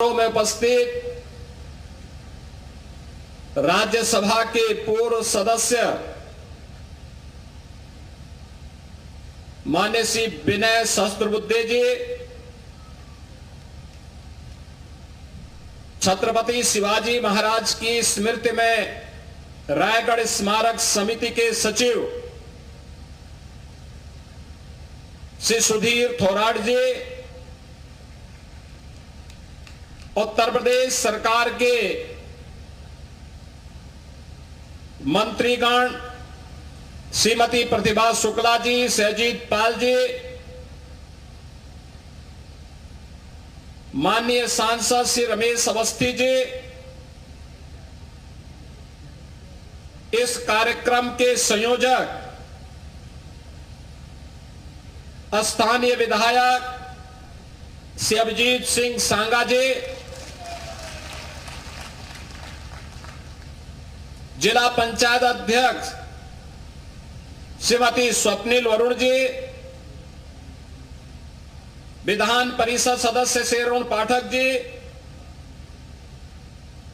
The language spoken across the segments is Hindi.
में उपस्थित राज्यसभा के पूर्व सदस्य माननीय श्री विनय सहस्त्रबुद्धे जी, छत्रपति शिवाजी महाराज की स्मृति में रायगढ़ स्मारक समिति के सचिव श्री सुधीर थोराट जी, उत्तर प्रदेश सरकार के मंत्रीगण श्रीमती प्रतिभा शुक्ला जी, सहजीत पाल जी, माननीय सांसद श्री रमेश अवस्थी जी, इस कार्यक्रम के संयोजक स्थानीय विधायक श्री अभिजीत सिंह सांगा जी, जिला पंचायत अध्यक्ष श्रीमती स्वप्निल वरुण जी, विधान परिषद सदस्य श्री अरुण पाठक जी,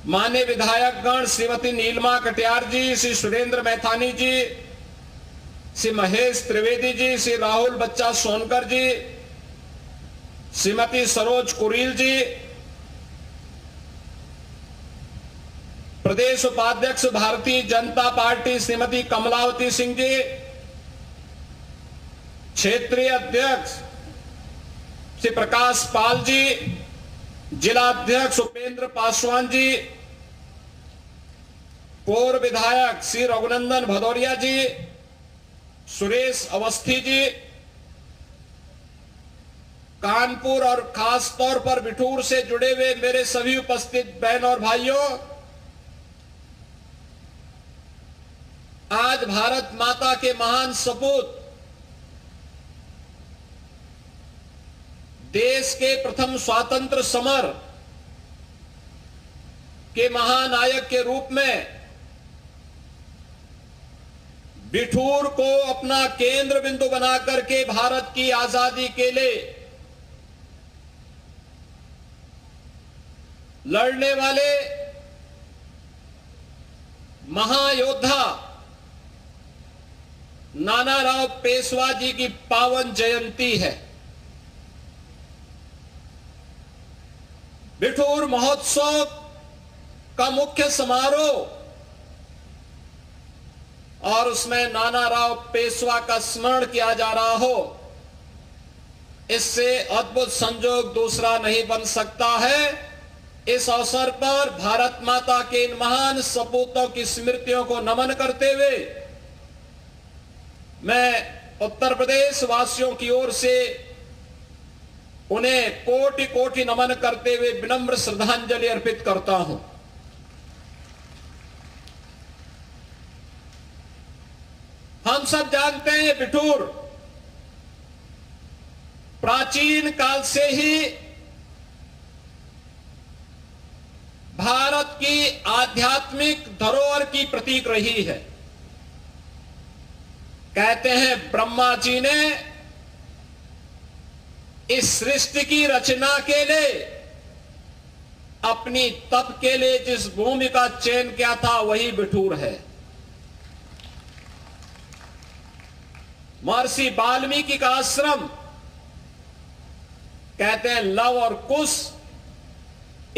माननीय विधायकगण श्रीमती नीलमा कटियार जी, श्री सुरेंद्र मैथानी जी, श्री महेश त्रिवेदी जी, श्री राहुल बच्चा सोनकर जी, श्रीमती सरोज कुरील जी, प्रदेश उपाध्यक्ष भारतीय जनता पार्टी श्रीमती कमलावती सिंह जी, क्षेत्रीय अध्यक्ष श्री प्रकाश पाल जी, जिला अध्यक्ष उपेंद्र पासवान जी, पूर्व विधायक श्री रघुनंदन भदौरिया जी, सुरेश अवस्थी जी, कानपुर और खास तौर पर बिठूर से जुड़े हुए मेरे सभी उपस्थित बहन और भाइयों, आज भारत माता के महान सपूत, देश के प्रथम स्वतंत्र समर के महानायक के रूप में बिठूर को अपना केंद्र बिंदु बनाकर के भारत की आजादी के लिए लड़ने वाले महायोद्धा नानाराव पेशवा जी की पावन जयंती है। बिठूर महोत्सव का मुख्य समारोह और उसमें नानाराव पेशवा का स्मरण किया जा रहा हो, इससे अद्भुत संयोग दूसरा नहीं बन सकता है। इस अवसर पर भारत माता के इन महान सपूतों की स्मृतियों को नमन करते हुए मैं उत्तर प्रदेश वासियों की ओर से उन्हें कोटि कोटि नमन करते हुए विनम्र श्रद्धांजलि अर्पित करता हूं। हम सब जानते हैं ये बिठूर प्राचीन काल से ही भारत की आध्यात्मिक धरोहर की प्रतीक रही है। कहते हैं ब्रह्मा जी ने इस सृष्टि की रचना के लिए अपनी तप के लिए जिस भूमि का चयन किया था वही बिठूर है। महर्षि वाल्मीकि का आश्रम, कहते हैं लव और कुश,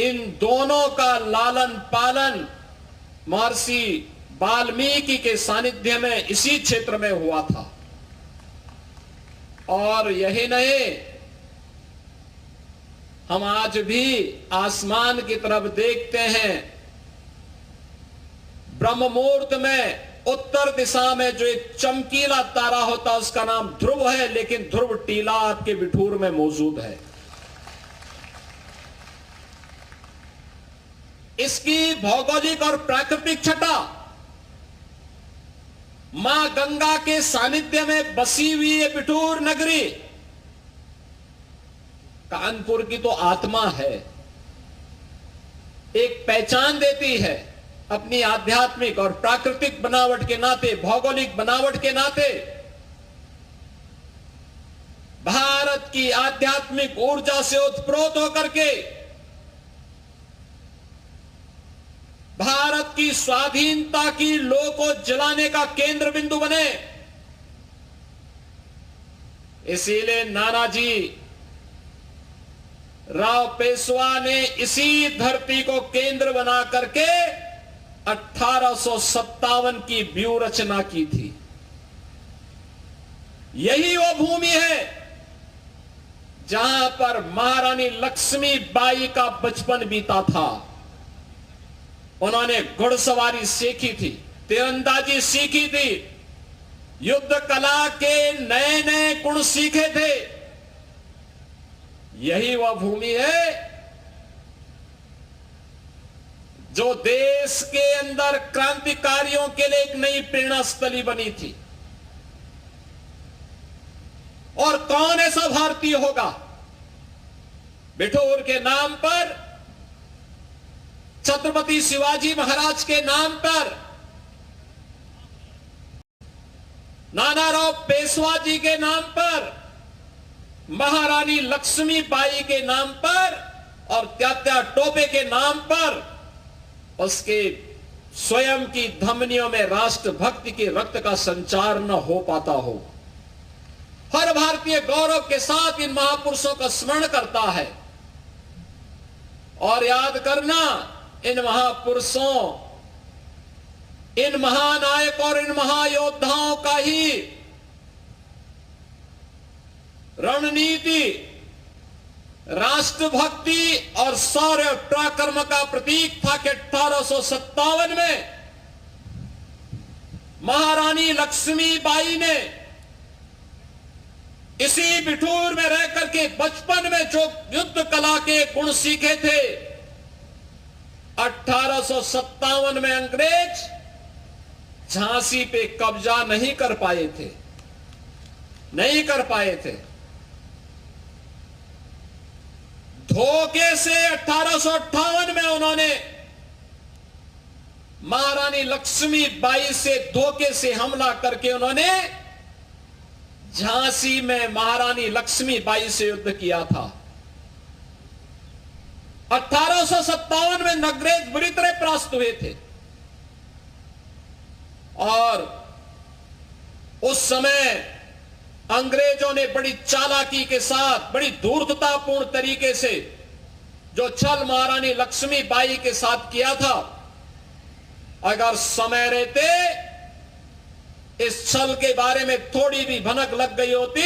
इन दोनों का लालन पालन महर्षि वाल्मीकि के सानिध्य में इसी क्षेत्र में हुआ था। और यही नहीं, हम आज भी आसमान की तरफ देखते हैं, ब्रह्म मुहूर्त में उत्तर दिशा में जो एक चमकीला तारा होता है उसका नाम ध्रुव है, लेकिन ध्रुव टीला आपके बिठूर में मौजूद है। इसकी भौगोलिक और प्राकृतिक छटा मां गंगा के सानिध्य में बसी हुई ये बिठूर नगरी कानपुर की तो आत्मा है, एक पहचान देती है अपनी आध्यात्मिक और प्राकृतिक बनावट के नाते, भौगोलिक बनावट के नाते। भारत की आध्यात्मिक ऊर्जा से उत्प्रोत होकर के की स्वाधीनता की लौ को जलाने का केंद्र बिंदु बने। इसीलिए नानाजी राव पेशवा ने इसी धरती को केंद्र बना करके 1857 की व्यूह रचना की थी। यही वो भूमि है जहां पर महारानी लक्ष्मीबाई का बचपन बीता था। उन्होंने घुड़सवारी सीखी थी, तीरंदाजी सीखी थी, युद्ध कला के नए नए गुण सीखे थे। यही वह भूमि है जो देश के अंदर क्रांतिकारियों के लिए एक नई प्रेरणा स्थली बनी थी। और कौन ऐसा भारतीय होगा बिठूर के नाम पर, छत्रपति शिवाजी महाराज के नाम पर, नानाराव पेशवा जी के नाम पर, महारानी लक्ष्मीबाई के नाम पर और तात्या टोपे के नाम पर उसके स्वयं की धमनियों में राष्ट्रभक्ति के रक्त का संचार न हो पाता हो। हर भारतीय गौरव के साथ इन महापुरुषों का स्मरण करता है और याद करना, इन महापुरुषों, इन महानायक और इन महायोद्धाओं का ही रणनीति राष्ट्रभक्ति और शौर्य पराक्रम का प्रतीक था कि 1857 में महारानी लक्ष्मीबाई ने इसी बिठूर में रह करके बचपन में जो युद्ध कला के गुण सीखे थे, 1857 में अंग्रेज झांसी पे कब्जा नहीं कर पाए थे। धोखे से 1858 में उन्होंने महारानी लक्ष्मीबाई से धोखे से हमला करके उन्होंने झांसी में महारानी लक्ष्मीबाई से युद्ध किया था। 1857 में अंग्रेज बुरी तरह परास्त हुए थे और उस समय अंग्रेजों ने बड़ी चालाकी के साथ, बड़ी धूर्ततापूर्ण तरीके से जो छल महारानी लक्ष्मीबाई के साथ किया था, अगर समय रहते इस छल के बारे में थोड़ी भी भनक लग गई होती,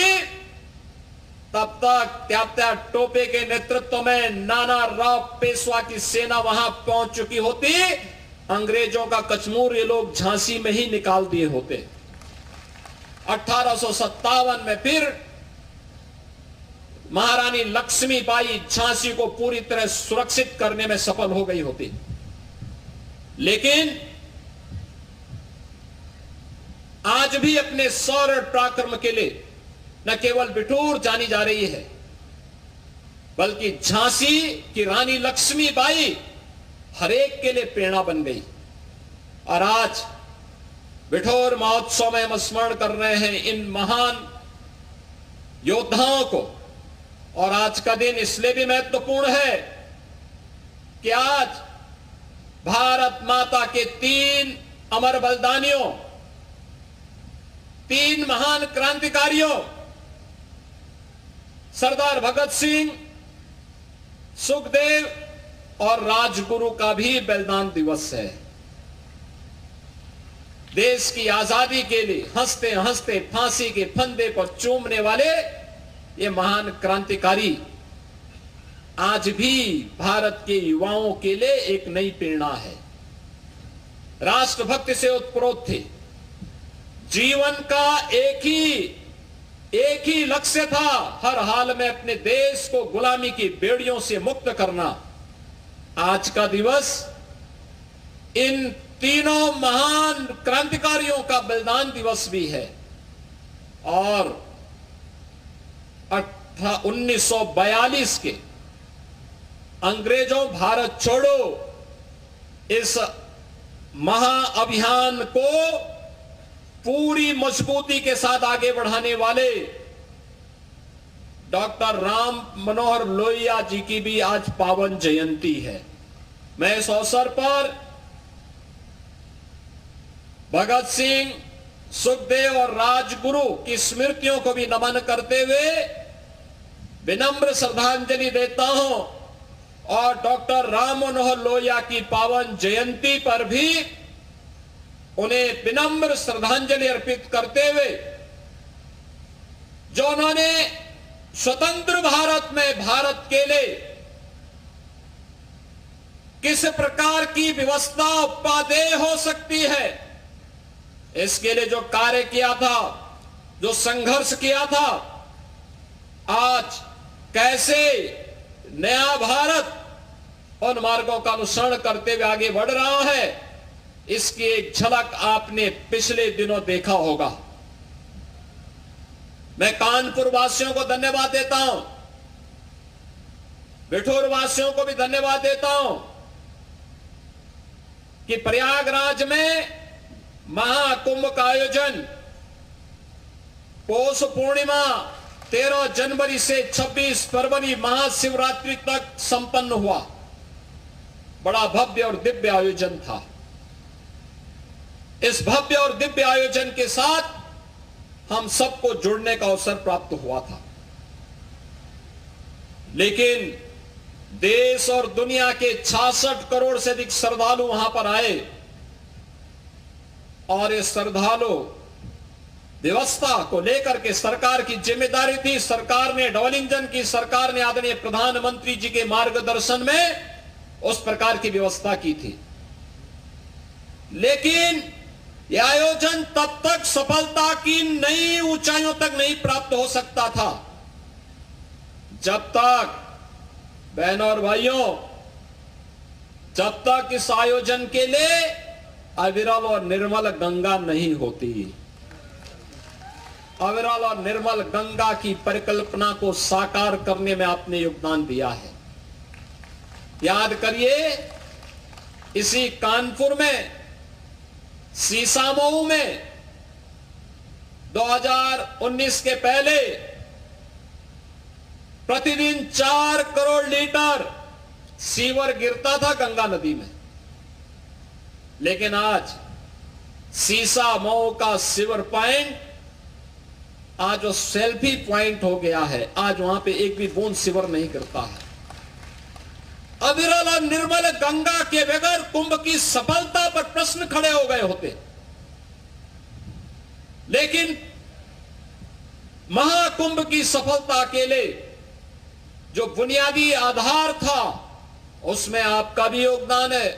तब तक तात्या टोपे के नेतृत्व में नानाराव पेशवा की सेना वहां पहुंच चुकी होती। अंग्रेजों का कचमूर ये लोग झांसी में ही निकाल दिए होते। 1857 में फिर महारानी लक्ष्मीबाई झांसी को पूरी तरह सुरक्षित करने में सफल हो गई होती। लेकिन आज भी अपने शौर्य पराक्रम के लिए न केवल बिठूर जानी जा रही है, बल्कि झांसी की रानी लक्ष्मीबाई हर एक के लिए प्रेरणा बन गई। और आज बिठूर महोत्सव में हम स्मरण कर रहे हैं इन महान योद्धाओं को। और आज का दिन इसलिए भी महत्वपूर्ण है कि आज भारत माता के 3 अमर बलिदानियों, 3 महान क्रांतिकारियों, सरदार भगत सिंह, सुखदेव और राजगुरु का भी बलिदान दिवस है। देश की आजादी के लिए हंसते हंसते फांसी के फंदे पर चूमने वाले ये महान क्रांतिकारी आज भी भारत के युवाओं के लिए एक नई प्रेरणा है। राष्ट्रभक्ति से उत्प्रोत थे। जीवन का एक ही लक्ष्य था, हर हाल में अपने देश को गुलामी की बेड़ियों से मुक्त करना। आज का दिवस इन तीनों महान क्रांतिकारियों का बलिदान दिवस भी है। और 1942 के अंग्रेजों भारत छोड़ो इस महाअभियान को पूरी मजबूती के साथ आगे बढ़ाने वाले डॉक्टर राम मनोहर लोहिया जी की भी आज पावन जयंती है। मैं इस अवसर पर भगत सिंह, सुखदेव और राजगुरु की स्मृतियों को भी नमन करते हुए विनम्र श्रद्धांजलि देता हूं और डॉक्टर राम मनोहर लोहिया की पावन जयंती पर भी उन्हें विनम्र श्रद्धांजलि अर्पित करते हुए जो उन्होंने स्वतंत्र भारत में भारत के लिए किस प्रकार की व्यवस्था उपादेय हो सकती है, इसके लिए जो कार्य किया था, जो संघर्ष किया था, आज कैसे नया भारत उन मार्गों का अनुसरण करते हुए आगे बढ़ रहा है, इसकी एक झलक आपने पिछले दिनों देखा होगा। मैं कानपुर वासियों को धन्यवाद देता हूं, बिठूर वासियों को भी धन्यवाद देता हूं कि प्रयागराज में महाकुंभ का आयोजन पौष पूर्णिमा 13 जनवरी से 26 फरवरी महाशिवरात्रि तक संपन्न हुआ। बड़ा भव्य और दिव्य आयोजन था। इस भव्य और दिव्य आयोजन के साथ हम सबको जुड़ने का अवसर प्राप्त हुआ था, लेकिन देश और दुनिया के 66 करोड़ से अधिक श्रद्धालु वहां पर आए और ये श्रद्धालु व्यवस्था को लेकर के सरकार की जिम्मेदारी थी। सरकार ने, डबल इंजन की सरकार ने आदरणीय प्रधानमंत्री जी के मार्गदर्शन में उस प्रकार की व्यवस्था की थी, लेकिन यह आयोजन तब तक सफलता की नई ऊंचाइयों तक नहीं प्राप्त हो सकता था जब तक, बहनों और भाइयों, जब तक इस आयोजन के लिए अविरल और निर्मल गंगा नहीं होती। अविरल और निर्मल गंगा की परिकल्पना को साकार करने में आपने योगदान दिया है। याद करिए, इसी कानपुर में, सीसामऊ में 2019 के पहले प्रतिदिन 4 करोड़ लीटर सीवर गिरता था गंगा नदी में, लेकिन आज सीसामऊ का सीवर पॉइंट आज वो सेल्फी पॉइंट हो गया है। आज वहां पे एक भी बूंद सीवर नहीं गिरता है। अविरल और निर्मल गंगा के बगैर कुंभ की सफलता पर प्रश्न खड़े हो गए होते, लेकिन महाकुंभ की सफलता के लिए जो बुनियादी आधार था उसमें आपका भी योगदान है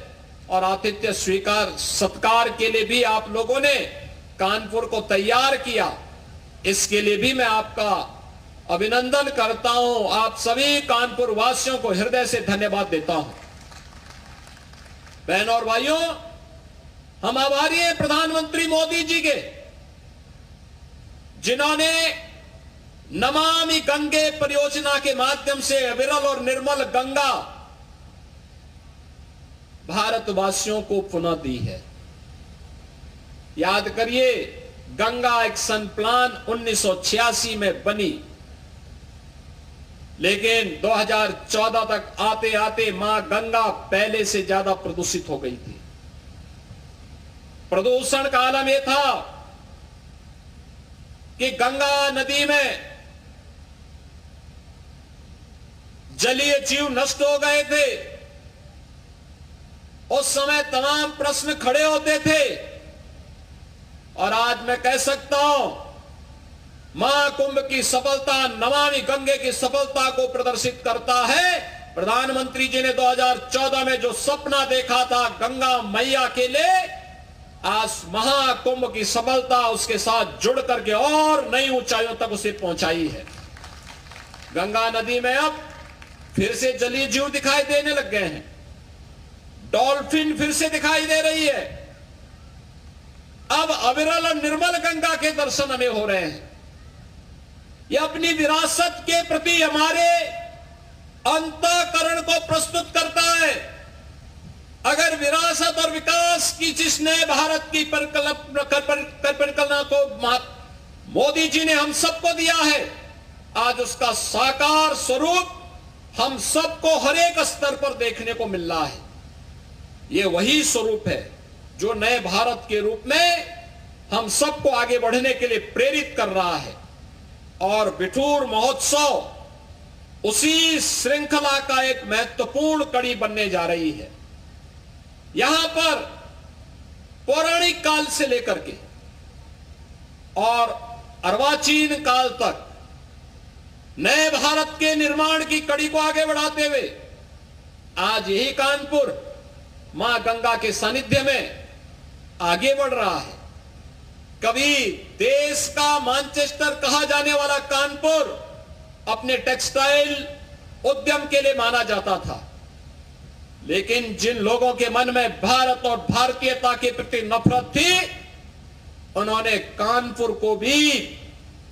और आतिथ्य स्वीकार सत्कार के लिए भी आप लोगों ने कानपुर को तैयार किया। इसके लिए भी मैं आपका अभिनंदन करता हूं। आप सभी कानपुर वासियों को हृदय से धन्यवाद देता हूं। बहनों और भाइयों, हम आभारी हैं प्रधानमंत्री मोदी जी के, जिन्होंने नमामि गंगे परियोजना के माध्यम से अविरल और निर्मल गंगा भारतवासियों को पुनः दी है। याद करिए, गंगा एक्शन प्लान 1986 में बनी, लेकिन 2014 तक आते आते मां गंगा पहले से ज्यादा प्रदूषित हो गई थी। प्रदूषण का आलम यह था कि गंगा नदी में जलीय जीव नष्ट हो गए थे। उस समय तमाम प्रश्न खड़े होते थे और आज मैं कह सकता हूं, महाकुंभ की सफलता नमामि गंगे की सफलता को प्रदर्शित करता है। प्रधानमंत्री जी ने 2014 में जो सपना देखा था गंगा मैया के लिए, आज महाकुंभ की सफलता उसके साथ जुड़ करके और नई ऊंचाइयों तक उसे पहुंचाई है। गंगा नदी में अब फिर से जलीय जीव दिखाई देने लग गए हैं। डॉल्फिन फिर से दिखाई दे रही है। अब अविरल और निर्मल गंगा के दर्शन हमें हो रहे हैं। यह अपनी विरासत के प्रति हमारे अंतःकरण को प्रस्तुत करता है। अगर विरासत और विकास की जिसने भारत की परिकल्पना को मोदी जी ने हम सबको दिया है, आज उसका साकार स्वरूप हम सबको हर एक स्तर पर देखने को मिल रहा है। यह वही स्वरूप है जो नए भारत के रूप में हम सबको आगे बढ़ने के लिए प्रेरित कर रहा है। और बिठूर महोत्सव उसी श्रृंखला का एक महत्वपूर्ण कड़ी बनने जा रही है। यहां पर पौराणिक काल से लेकर के और अर्वाचीन काल तक नए भारत के निर्माण की कड़ी को आगे बढ़ाते हुए आज यही कानपुर मां गंगा के सानिध्य में आगे बढ़ रहा है। कभी देश का मैनचेस्टर कहा जाने वाला कानपुर अपने टेक्सटाइल उद्यम के लिए माना जाता था, लेकिन जिन लोगों के मन में भारत और भारतीयता के प्रति नफरत थी, उन्होंने कानपुर को भी,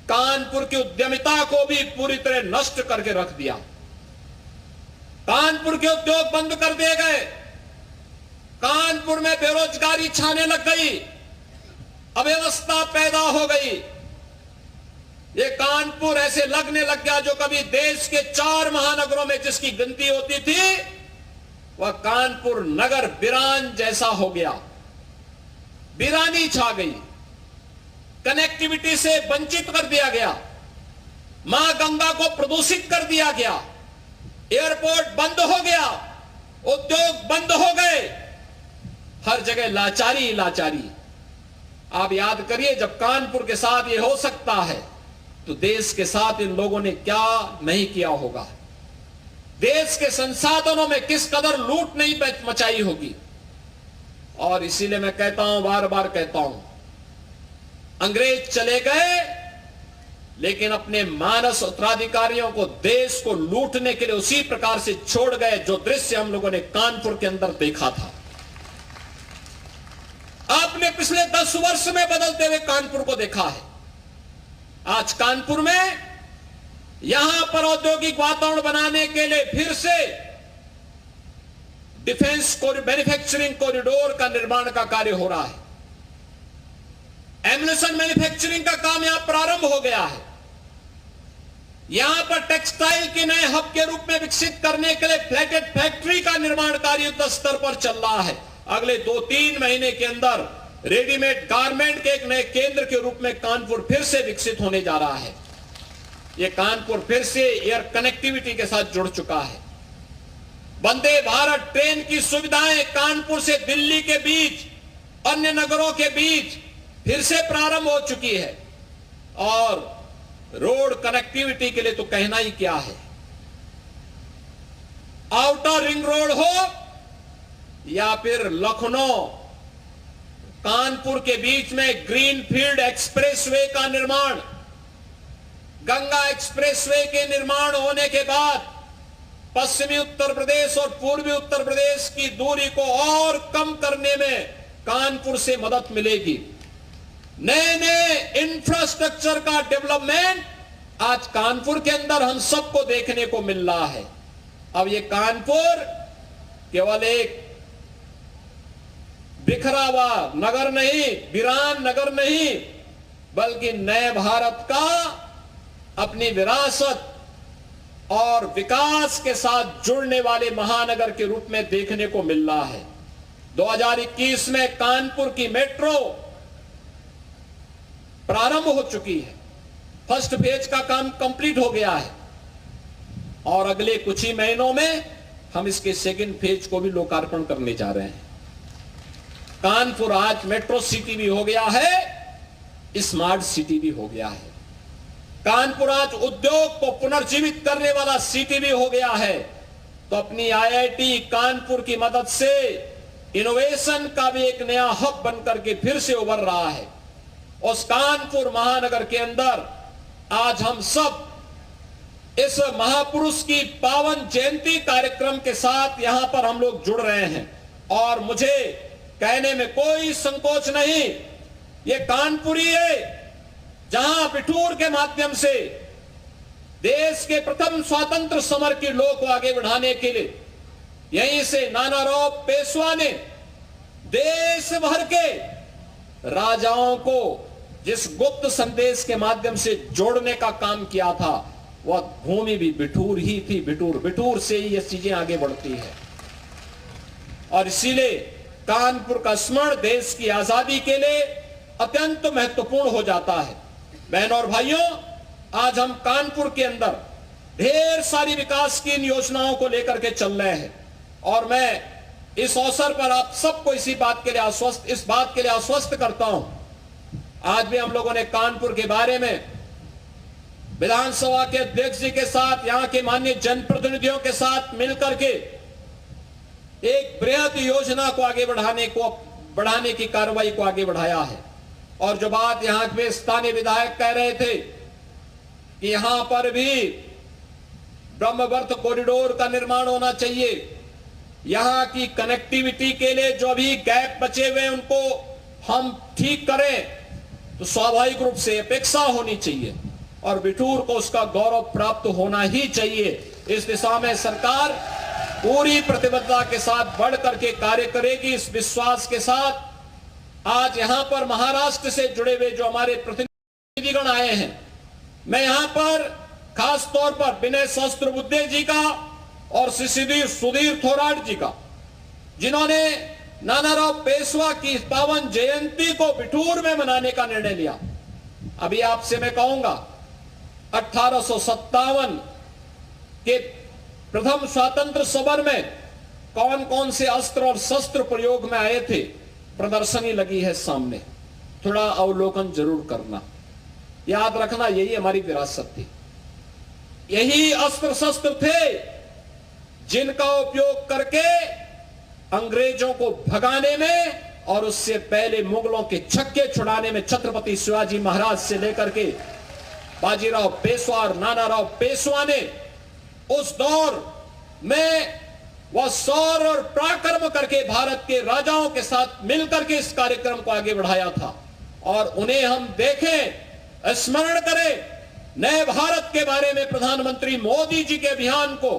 कानपुर की उद्यमिता को भी पूरी तरह नष्ट करके रख दिया। कानपुर के उद्योग बंद कर दिए गए, कानपुर में बेरोजगारी छाने लग गई, अव्यवस्था पैदा हो गई। ये कानपुर ऐसे लगने लग गया जो कभी देश के 4 महानगरों में जिसकी गिनती होती थी, वह कानपुर नगर वीरान जैसा हो गया। वीरानी छा गई, कनेक्टिविटी से वंचित कर दिया गया, मां गंगा को प्रदूषित कर दिया गया, एयरपोर्ट बंद हो गया, उद्योग बंद हो गए, हर जगह लाचारी ही लाचारी। आप याद करिए, जब कानपुर के साथ ये हो सकता है तो देश के साथ इन लोगों ने क्या नहीं किया होगा, देश के संसाधनों में किस कदर लूट नहीं मचाई होगी। और इसीलिए मैं कहता हूं, बार बार कहता हूं, अंग्रेज चले गए लेकिन अपने मानस उत्तराधिकारियों को, देश को लूटने के लिए उसी प्रकार से छोड़ गए जो दृश्य हम लोगों ने कानपुर के अंदर देखा था। आपने पिछले 10 वर्ष में बदलते हुए कानपुर को देखा है। आज कानपुर में यहां पर औद्योगिक वातावरण बनाने के लिए फिर से डिफेंस मैन्युफैक्चरिंग कॉरिडोर का निर्माण का कार्य हो रहा है। एम्युनिशन मैन्युफैक्चरिंग का काम यहां प्रारंभ हो गया है। यहां पर टेक्सटाइल के नए हब के रूप में विकसित करने के लिए फ्लैटेड फैक्ट्री का निर्माण कार्य युद्ध स्तर पर चल रहा है। अगले 2-3 महीने के अंदर रेडीमेड गारमेंट के एक नए केंद्र के रूप में कानपुर फिर से विकसित होने जा रहा है। यह कानपुर फिर से एयर कनेक्टिविटी के साथ जुड़ चुका है। वंदे भारत ट्रेन की सुविधाएं कानपुर से दिल्ली के बीच, अन्य नगरों के बीच फिर से प्रारंभ हो चुकी है। और रोड कनेक्टिविटी के लिए तो कहना ही क्या है। आउटर रिंग रोड हो या फिर लखनऊ कानपुर के बीच में ग्रीनफील्ड एक्सप्रेसवे का निर्माण, गंगा एक्सप्रेसवे के निर्माण होने के बाद पश्चिमी उत्तर प्रदेश और पूर्वी उत्तर प्रदेश की दूरी को और कम करने में कानपुर से मदद मिलेगी। नए नए इंफ्रास्ट्रक्चर का डेवलपमेंट आज कानपुर के अंदर हम सबको देखने को मिल रहा है। अब ये कानपुर केवल एक बिखरा हुआ नगर नहीं, वीरान नगर नहीं, बल्कि नए भारत का अपनी विरासत और विकास के साथ जुड़ने वाले महानगर के रूप में देखने को मिल रहा है। 2021 में कानपुर की मेट्रो प्रारंभ हो चुकी है। फर्स्ट फेज का काम कंप्लीट हो गया है और अगले कुछ ही महीनों में हम इसके सेकंड फेज को भी लोकार्पण करने जा रहे हैं। कानपुर आज मेट्रो सिटी भी हो गया है, स्मार्ट सिटी भी हो गया है। कानपुर आज उद्योग को पुनर्जीवित करने वाला सिटी भी हो गया है। तो अपनी आईआईटी कानपुर की मदद से इनोवेशन का भी एक नया हब बनकर के फिर से उभर रहा है। उस कानपुर महानगर के अंदर आज हम सब इस महापुरुष की पावन जयंती कार्यक्रम के साथ यहां पर हम लोग जुड़ रहे हैं। और मुझे कहने में कोई संकोच नहीं, ये कानपुर ही है जहां बिठूर के माध्यम से देश के प्रथम स्वातंत्र समर की लौ को आगे बढ़ाने के लिए यहीं से नानाराव पेशवा ने देश भर के राजाओं को जिस गुप्त संदेश के माध्यम से जोड़ने का काम किया था, वह भूमि भी बिठूर ही थी। बिठूर से ही ये चीजें आगे बढ़ती है। और इसीलिए कानपुर का स्मरण देश की आजादी के लिए अत्यंत महत्वपूर्ण हो जाता है। बहनों और भाइयों, आज हम कानपुर के अंदर ढेर सारी विकास की इन योजनाओं को लेकर के चल रहे हैं और मैं इस अवसर पर आप सबको इस बात के लिए आश्वस्त करता हूं। आज भी हम लोगों ने कानपुर के बारे में विधानसभा के अध्यक्ष जी के साथ, यहां के माननीय जनप्रतिनिधियों के साथ मिलकर के एक बृहद योजना को आगे बढ़ाने की कार्रवाई को आगे बढ़ाया है। और जो बात यहां के स्थानीय विधायक कह रहे थे कि यहां पर भी ब्रह्मवर्त कॉरिडोर का निर्माण होना चाहिए, यहां की कनेक्टिविटी के लिए जो अभी गैप बचे हुए उनको हम ठीक करें, तो स्वाभाविक रूप से अपेक्षा होनी चाहिए और बिठूर को उसका गौरव प्राप्त होना ही चाहिए। इस दिशा में सरकार पूरी प्रतिबद्धता के साथ बढ़ करके कार्य करेगी। इस विश्वास के साथ आज यहां पर महाराष्ट्र से जुड़े हुए जो हमारे प्रतिनिधिगण आए हैं, मैं यहां पर खास तौर पर विनय सहस्त्रबुद्धे जी का और श्री सुधीर थोराट जी का, जिन्होंने नानाराव पेशवा की पावन जयंती को बिठूर में मनाने का निर्णय लिया। अभी आपसे मैं कहूंगा 1857 के प्रथम स्वातंत्र समर में कौन कौन से अस्त्र और शस्त्र प्रयोग में आए थे, प्रदर्शनी लगी है सामने, थोड़ा अवलोकन जरूर करना। याद रखना, यही हमारी विरासत थी, यही अस्त्र शस्त्र थे जिनका उपयोग करके अंग्रेजों को भगाने में और उससे पहले मुगलों के छक्के छुड़ाने में छत्रपति शिवाजी महाराज से लेकर के बाजीराव पेशवा और नानाराव पेशवा ने उस दौर में वह शौर्य और पराक्रम करके भारत के राजाओं के साथ मिलकर के इस कार्यक्रम को आगे बढ़ाया था। और उन्हें हम देखें, स्मरण करें, नए भारत के बारे में प्रधानमंत्री मोदी जी के अभियान को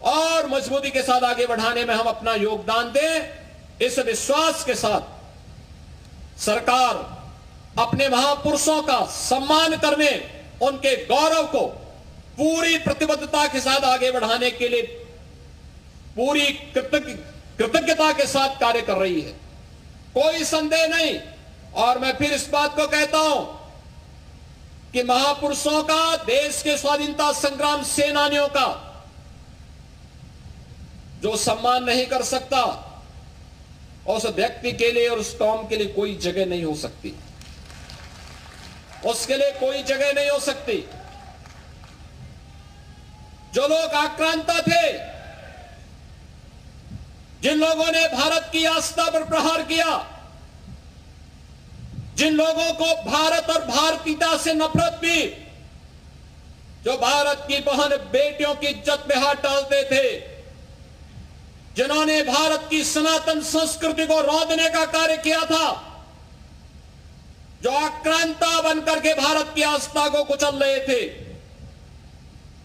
और मजबूती के साथ आगे बढ़ाने में हम अपना योगदान दें। इस विश्वास के साथ सरकार अपने महापुरुषों का सम्मान करने, उनके गौरव को पूरी प्रतिबद्धता के साथ आगे बढ़ाने के लिए पूरी कृतज्ञता के साथ कार्य कर रही है, कोई संदेह नहीं। और मैं फिर इस बात को कहता हूं कि महापुरुषों का, देश के स्वाधीनता संग्राम सेनानियों का जो सम्मान नहीं कर सकता, उस व्यक्ति के लिए और उस कौम के लिए कोई जगह नहीं हो सकती, उसके लिए कोई जगह नहीं हो सकती। जो लोग आक्रांता थे, जिन लोगों ने भारत की आस्था पर प्रहार किया, जिन लोगों को भारत और भारतीयता से नफरत थी, जो भारत की बहन बेटियों की इज्जत में हाथ डालते थे, जिन्होंने भारत की सनातन संस्कृति को रौंदने का कार्य किया था, जो आक्रांता बनकर के भारत की आस्था को कुचल रहे थे,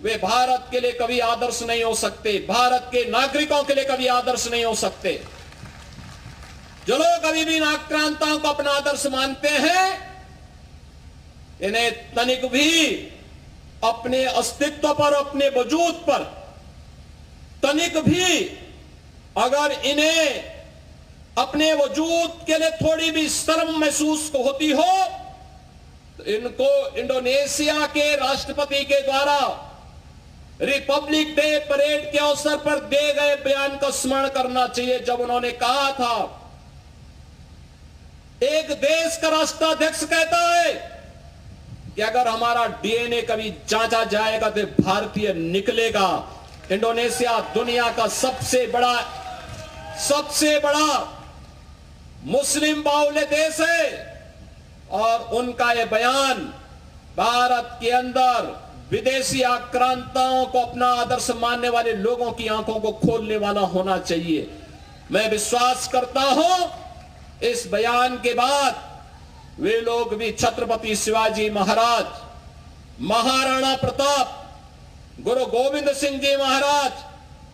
वे भारत के लिए कभी आदर्श नहीं हो सकते, भारत के नागरिकों के लिए कभी आदर्श नहीं हो सकते। जो लोग अभी भी आक्रांताओं को अपना आदर्श मानते हैं, इन्हें तनिक भी अपने अस्तित्व पर, अपने वजूद पर तनिक भी अगर इन्हें अपने वजूद के लिए थोड़ी भी शर्म महसूस होती हो, तो इनको इंडोनेशिया के राष्ट्रपति के द्वारा रिपब्लिक डे परेड के अवसर पर दिए गए बयान का स्मरण करना चाहिए, जब उन्होंने कहा था, एक देश का राष्ट्राध्यक्ष कहता है कि अगर हमारा डीएनए कभी जांचा जाएगा तो भारतीय निकलेगा। इंडोनेशिया दुनिया का सबसे बड़ा मुस्लिम बाहुल्य देश है और उनका यह बयान भारत के अंदर विदेशी आक्रांताओं को अपना आदर्श मानने वाले लोगों की आंखों को खोलने वाला होना चाहिए। मैं विश्वास करता हूं इस बयान के बाद वे लोग भी छत्रपति शिवाजी महाराज, महाराणा प्रताप, गुरु गोविंद सिंह जी महाराज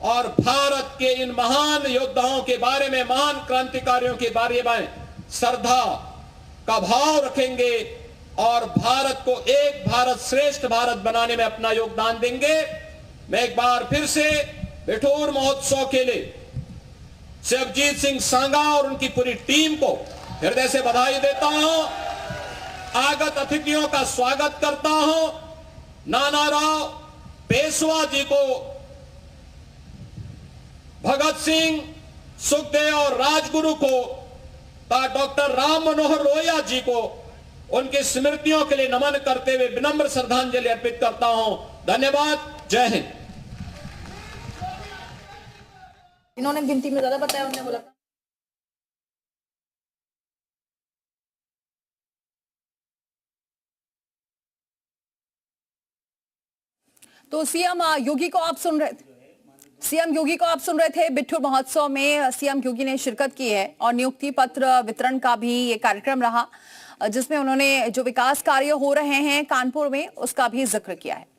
और भारत के इन महान योद्धाओं के बारे में, महान क्रांतिकारियों के बारे में श्रद्धा का भाव रखेंगे और भारत को एक भारत श्रेष्ठ भारत बनाने में अपना योगदान देंगे। मैं एक बार फिर से बिठूर महोत्सव के लिए शिवजीत सिंह सांगा और उनकी पूरी टीम को हृदय से बधाई देता हूं। आगत अतिथियों का स्वागत करता हूं। नानाराव पेशवा जी को, भगत सिंह, सुखदेव और राजगुरु को, डॉक्टर राम मनोहर लोहिया जी को उनकी स्मृतियों के लिए नमन करते हुए विनम्र श्रद्धांजलि अर्पित करता हूं। धन्यवाद। जय हिंद। इन्होंने गिनती में ज्यादा बताया, उन्होंने बोला। तो सीएम योगी को आप सुन रहे थे। सीएम योगी को आप सुन रहे थे। बिट्ठू महोत्सव में सीएम योगी ने शिरकत की है और नियुक्ति पत्र वितरण का भी ये कार्यक्रम रहा, जिसमें उन्होंने जो विकास कार्य हो रहे हैं कानपुर में उसका भी जिक्र किया है।